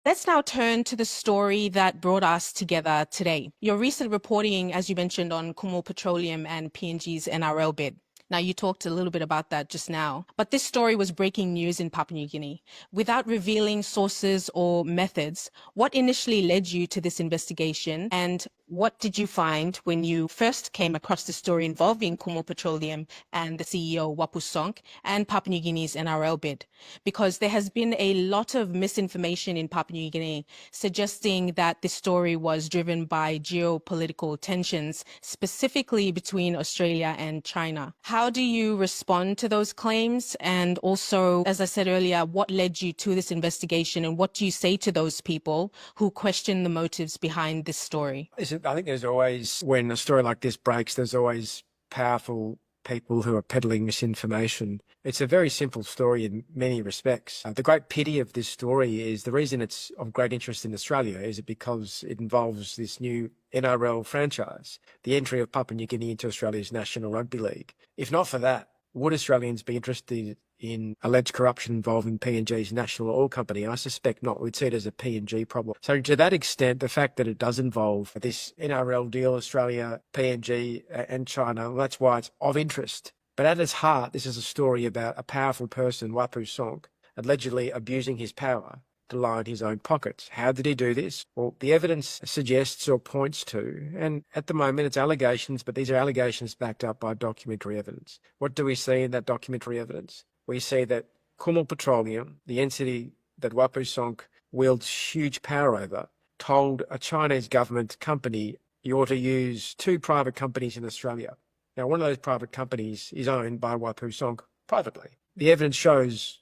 Let's now turn to the story that brought us together today. Your recent reporting, as you mentioned, on Kumul Petroleum and PNG's NRL bid. Now, you talked a little bit about that just now, but this story was breaking news in Papua New Guinea. Without revealing sources or methods, what initially led you to this investigation, and what did you find when you first came across the story involving Kumul Petroleum and the CEO Wapu Sonk and Papua New Guinea's NRL bid? Because there has been a lot of misinformation in Papua New Guinea suggesting that this story was driven by geopolitical tensions, specifically between Australia and China. How do you respond to those claims? And also, as I said earlier, what led you to this investigation, and what do you say to those people who question the motives behind this story? I think there's always, when a story like this breaks, there's always powerful people who are peddling misinformation. It's a very simple story in many respects. The great pity of this story is the reason it's of great interest in Australia is because it involves this new NRL franchise, the entry of Papua New Guinea into Australia's National Rugby League. If not for that, would Australians be interested in alleged corruption involving PNG's national oil company? I suspect not. We'd see it as a PNG problem. So to that extent, the fact that it does involve this NRL deal, Australia, PNG and China, that's why it's of interest. But at its heart, this is a story about a powerful person, Wapu Sonk, allegedly abusing his power to line his own pockets. How did he do this? Well, the evidence suggests or points to, and at the moment it's allegations, but these are allegations backed up by documentary evidence. What do we see in that documentary evidence? We see that Kumul Petroleum, the entity that Wapu Sonk wields huge power over, told a Chinese government company, you ought to use two private companies in Australia. Now, one of those private companies is owned by Wapu Sonk privately. The evidence shows,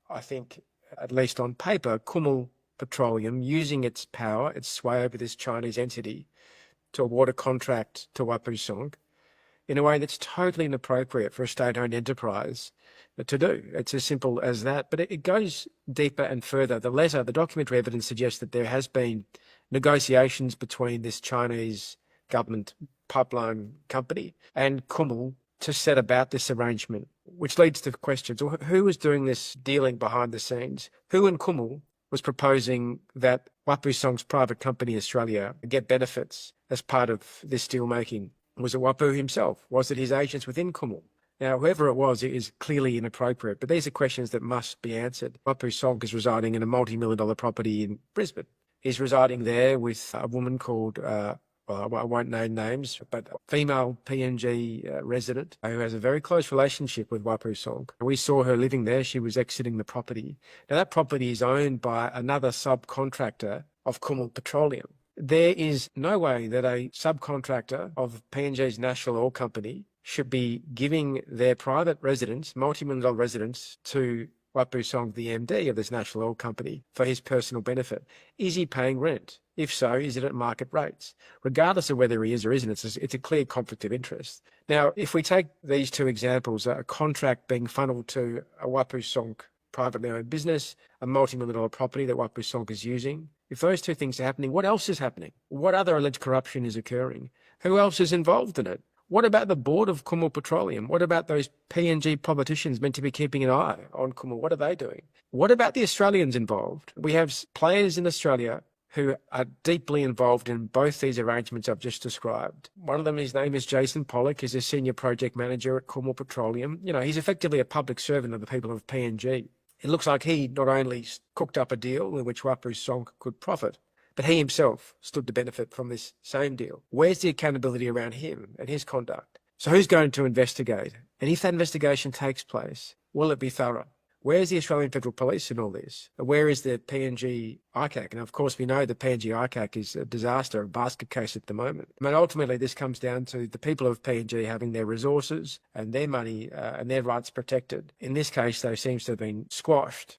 I think, at least on paper, Kumul Petroleum using its power, its sway over this Chinese entity to award a contract to Wapu Sonk in a way that's totally inappropriate for a state-owned enterprise to do. It's as simple as that. But it goes deeper and further. The documentary evidence suggests that there has been negotiations between this Chinese government pipeline company and Kumul to set about this arrangement, which leads to questions. Who was doing this dealing behind the scenes? Who in Kumul was proposing that Wapu Sonk's private company, Australia, get benefits as part of this deal making? Was it Wapu himself? Was it his agents within Kumul? Now, whoever it was, it is clearly inappropriate, but these are questions that must be answered. Wapu Sonk is residing in a multi-million-dollar property in Brisbane. He's residing there with a woman called well, I won't name names, but a female PNG resident who has a very close relationship with Wapu Sonk. We saw her living there. She was exiting the property. Now, that property is owned by another subcontractor of Kumul Petroleum. There is no way that a subcontractor of PNG's national oil company should be giving their private residence, multi-million-dollar residence, to Wapu Sonk, the MD of this national oil company, for his personal benefit. Is he paying rent? If so, is it at market rates? Regardless of whether he is or isn't, it's a clear conflict of interest. Now, if we take these two examples, a contract being funneled to a Wapu Sonk privately owned business, a multi-million-dollar property that Wapu Sonk is using, if those two things are happening, what else is happening? What other alleged corruption is occurring? Who else is involved in it? What about the board of Kumul Petroleum? What about those PNG politicians meant to be keeping an eye on Kumul? What are they doing? What about the Australians involved? We have players in Australia who are deeply involved in both these arrangements I've just described. One of them, his name is Jason Pollock. He's a senior project manager at Kumul Petroleum. You know, he's effectively a public servant of the people of PNG. It looks like he not only cooked up a deal in which Wapu Sonk could profit, but he himself stood to benefit from this same deal. Where's the accountability around him and his conduct? So who's going to investigate? And if that investigation takes place, will it be thorough? Where's the Australian Federal Police in all this? Where is the PNG ICAC? And of course, we know the PNG ICAC is a disaster, a basket case at the moment. I mean, ultimately, this comes down to the people of PNG having their resources and their money and their rights protected. In this case, though, seems to have been squashed